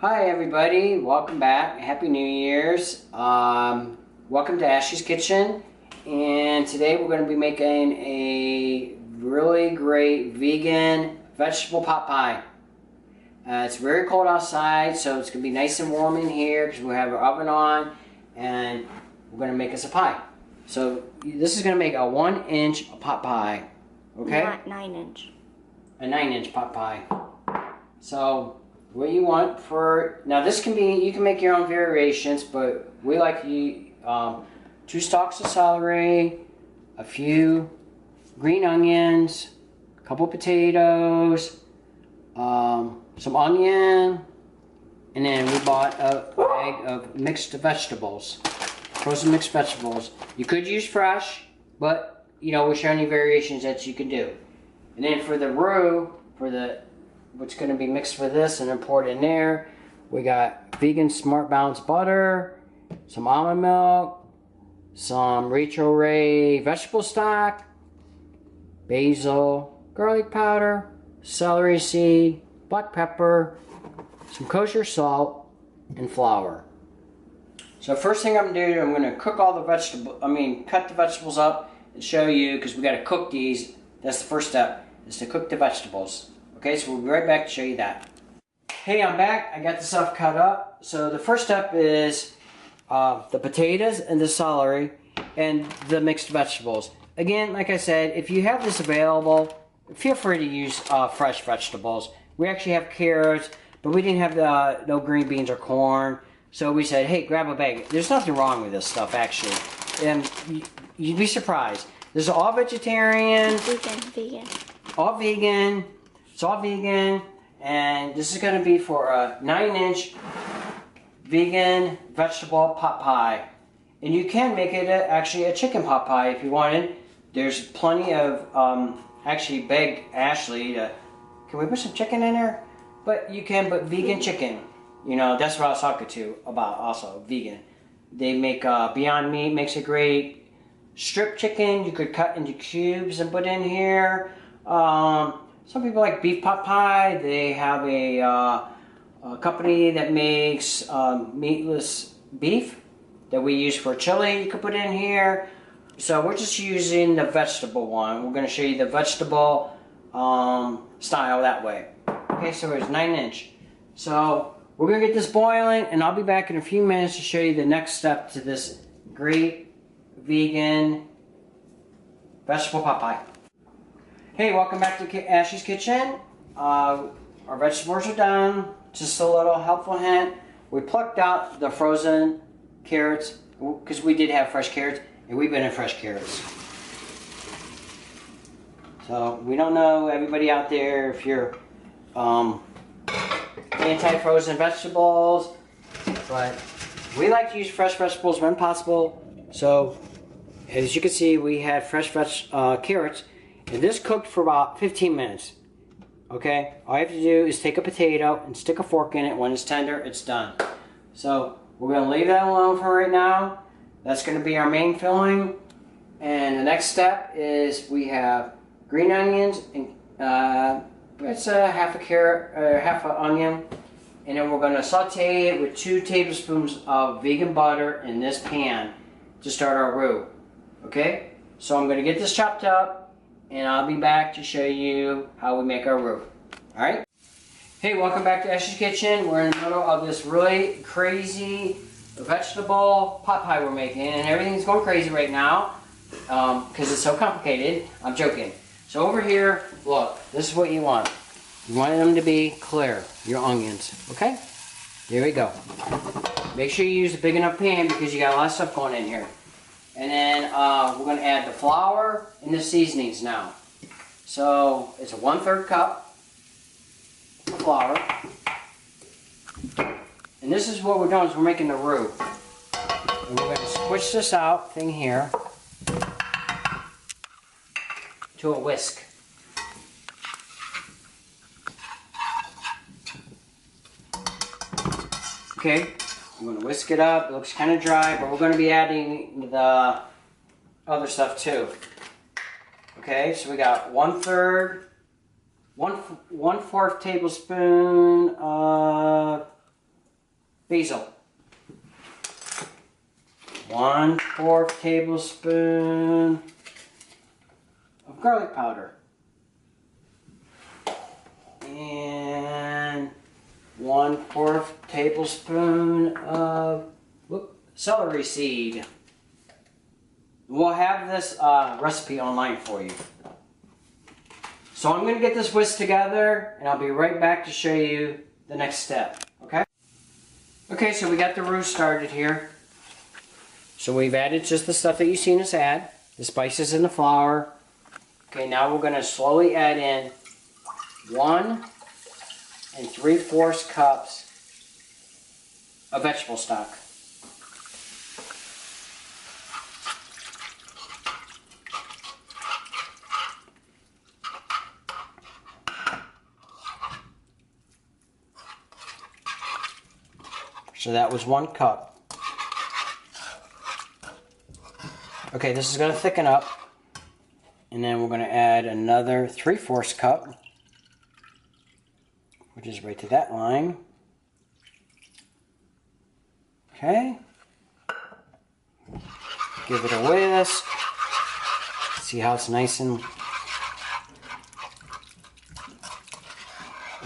Hi everybody, welcome back. Happy New Year's. Welcome to Ashley's Kitchen. And today we're going to be making a really great vegan vegetable pot pie. It's very cold outside, so it's going to be nice and warm in here because we have our oven on. And we're going to make us a pie. So this is going to make a 1-inch pot pie. Okay? Not 9-inch. A 9-inch pot pie. So what you want for, now this can be, you can make your own variations, but we like to use 2 stalks of celery, a few green onions, a couple potatoes, some onion, and then we bought a bag of mixed vegetables, frozen mixed vegetables. You could use fresh, but you know, we're showing you variations that you can do. And then for the roux, for the what's going to be mixed with this and then poured in there, we got vegan Smart Balance butter, some almond milk, some Rachel Ray vegetable stock, basil, garlic powder, celery seed, black pepper, some kosher salt, and flour. So first thing I'm going to do, I'm going to cook all the cut the vegetables up and show you, because we got to cook these. That's the first step, is to cook the vegetables. Okay, so we'll be right back to show you that. Hey, I'm back. I got the stuff cut up. So the first step is the potatoes and the celery and the mixed vegetables. Again, like I said, if you have this available, feel free to use fresh vegetables. We actually have carrots, but we didn't have no green beans or corn. So we said, hey, grab a bag. There's nothing wrong with this stuff, actually. And you'd be surprised. This is all vegetarian. Vegan. All vegan. It's all vegan, and this is going to be for a 9-inch vegan vegetable pot pie. And you can make it actually a chicken pot pie if you wanted. There's plenty of, actually begged Ashley to, can we put some chicken in there? But you can put vegan chicken. You know, that's what I was talking to about also, vegan. They make, Beyond Meat makes a great strip chicken. You could cut into cubes and put in here. Some people like beef pot pie. They have a company that makes meatless beef that we use for chili. You could put in here. So we're just using the vegetable one. We're going to show you the vegetable style that way. Okay, so it's 9-inch. So we're going to get this boiling, and I'll be back in a few minutes to show you the next step to this great vegan vegetable pot pie. Hey, welcome back to Ashley's Kitchen. Our vegetables are done. Just a little helpful hint. We plucked out the frozen carrots because we did have fresh carrots, and we've been in fresh carrots. So we don't know, everybody out there, if you're anti-frozen vegetables, but we like to use fresh vegetables when possible. So as you can see, we had fresh carrots. And this cooked for about 15 minutes. Okay? All you have to do is take a potato and stick a fork in it. When it's tender, it's done. So we're going to leave that alone for right now. That's going to be our main filling. And the next step is we have green onions. And it's half a carrot, or half an onion. And then we're going to saute it with 2 tablespoons of vegan butter in this pan to start our roux. Okay? So I'm going to get this chopped up, and I'll be back to show you how we make our roux. Alright? Hey, welcome back to Ashley's Kitchen. We're in the middle of this really crazy vegetable pot pie we're making, and everything's going crazy right now because it's so complicated. I'm joking. So over here, look, this is what you want. You want them to be clear, your onions. Okay? There we go. Make sure you use a big enough pan because you got a lot of stuff going in here. And then we're going to add the flour and the seasonings now. So it's a 1/3 cup of flour. And this is what we're doing, is we're making the roux. And we're going to squish this out thing here to a whisk. Okay. I'm going to whisk it up. It looks kind of dry, but we're going to be adding the other stuff too. Okay, so we got 1/4 tablespoon of basil. 1/4 tablespoon of garlic powder. And 1/4 tablespoon of celery seed. We'll have this recipe online for you. So I'm going to get this whisked together and I'll be right back to show you the next step. Okay? Okay, so we got the roux started here. So we've added just the stuff that you've seen us add, the spices and the flour. Okay, now we're going to slowly add in 1 3/4 cups of vegetable stock. So that was 1 cup. Okay, this is going to thicken up. And then we're going to add another 3/4 cup, which is right to that line. Okay. Give it a whisk. See how it's nice and...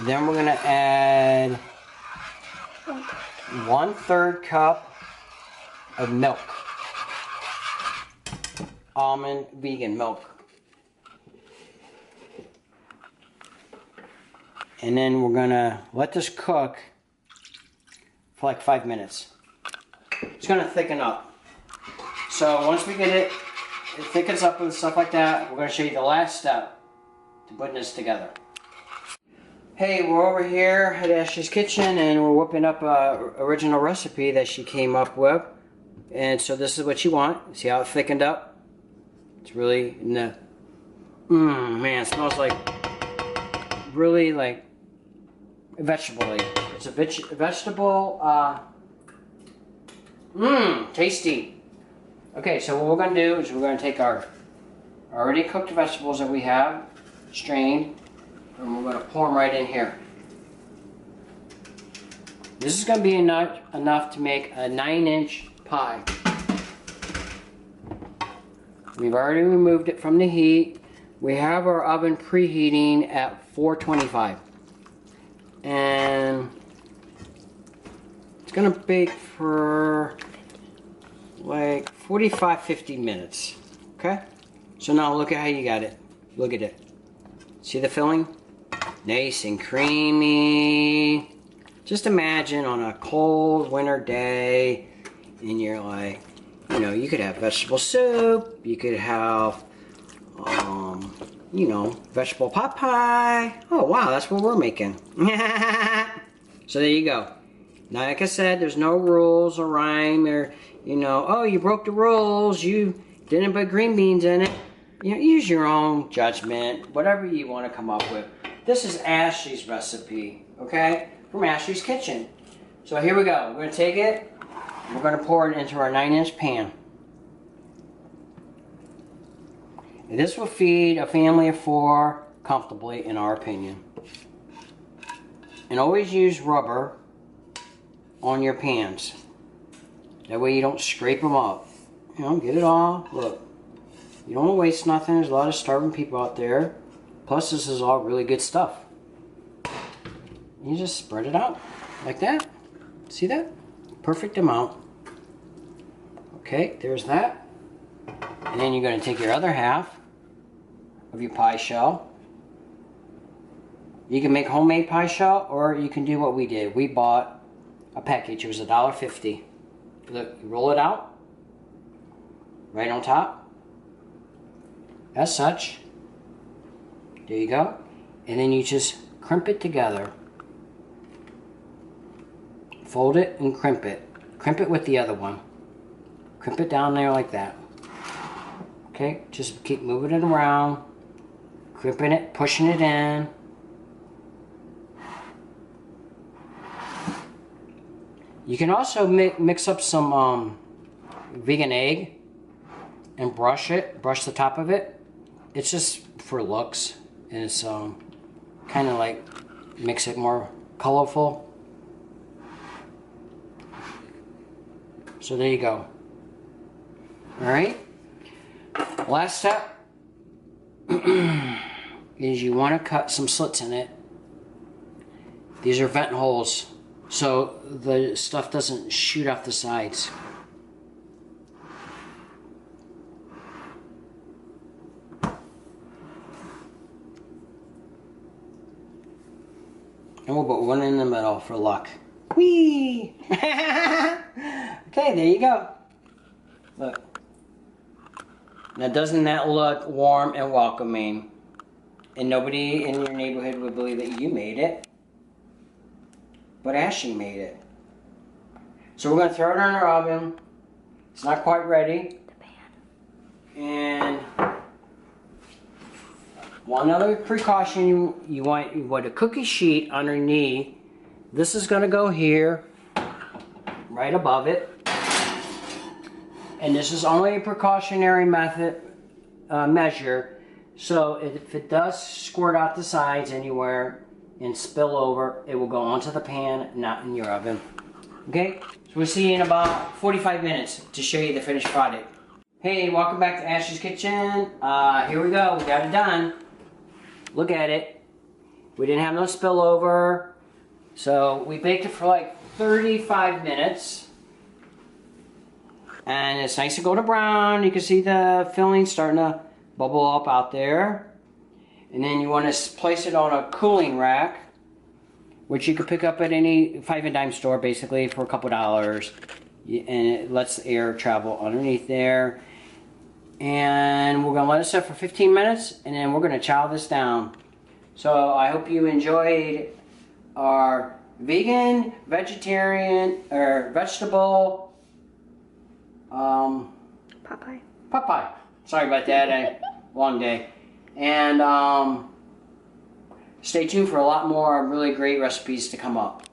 Then we're going to add 1/3 cup of milk. Almond vegan milk. And then we're gonna let this cook for like 5 minutes. It's gonna thicken up. So once we get it thickens up and stuff like that, we're gonna show you the last step to putting this together. Hey, we're over here at Ashley's Kitchen and we're whipping up a original recipe that she came up with. And so this is what you want. See how it thickened up? It's really in the... man, it smells like... really like... vegetable-y. It's a vegetable... tasty. Okay, so what we're going to do is we're going to take our already cooked vegetables that we have, strained, and we're going to pour them right in here. This is going to be enough to make a 9-inch pie. We've already removed it from the heat. We have our oven preheating at 425. And it's going to bake for like 45-50 minutes. Okay? So now look at how you got it. Look at it. See the filling? Nice and creamy. Just imagine on a cold winter day and you're like, you know, you could have vegetable soup, you could have, you know, vegetable pot pie. Oh, wow, that's what we're making. So there you go. Now, like I said, there's no rules or rhyme or, you know, oh, you broke the rules, you didn't put green beans in it. You know, use your own judgment, whatever you want to come up with. This is Ashley's recipe, okay, from Ashley's Kitchen. So here we go. We're going to take it, and we're going to pour it into our 9-inch pan. And this will feed a family of 4 comfortably, in our opinion. And always use rubber on your pans. That way you don't scrape them up. You know, get it all. Look, you don't want to waste nothing. There's a lot of starving people out there. Plus, this is all really good stuff. You just spread it out like that. See that? Perfect amount. Okay, there's that. And then you're going to take your other half of your pie shell. You can make homemade pie shell, or you can do what we did. We bought a package. It was $1.50. Look, you roll it out right on top, as such. There you go. And then you just crimp it together. Fold it and crimp it. Crimp it with the other one. Crimp it down there like that. Okay, just keep moving it around. Crimping it, pushing it in. You can also mix up some vegan egg and brush the top of it. It's just for looks. And it's kind of like makes it more colorful. So there you go. Alright. Last step is you want to cut some slits in it. These are vent holes, so the stuff doesn't shoot off the sides. And we'll put one in the middle for luck. Whee! Okay, there you go. Look. Now doesn't that look warm and welcoming? And nobody in your neighborhood would believe that you made it. But Ashley made it. So we're going to throw it in our oven. It's not quite ready. The pan. And one other precaution, you want a cookie sheet underneath. This is going to go here, right above it. And this is only a precautionary measure. So if it does squirt out the sides anywhere and spill over, it will go onto the pan, not in your oven. Okay? So we'll see you in about 45 minutes to show you the finished product. Hey, welcome back to Ashley's Kitchen. Here we go. We got it done. Look at it. We didn't have no spillover. So we baked it for like 35 minutes. And it's nice to golden brown. You can see the filling starting to bubble up out there. And then you want to place it on a cooling rack, which you can pick up at any 5 and dime store basically for a couple dollars. And it lets the air travel underneath there. And we're going to let it sit for 15 minutes, and then we're going to chow this down. So I hope you enjoyed our vegan, vegetarian, or vegetable Popeye. Sorry about that. Long day. And stay tuned for a lot more really great recipes to come up.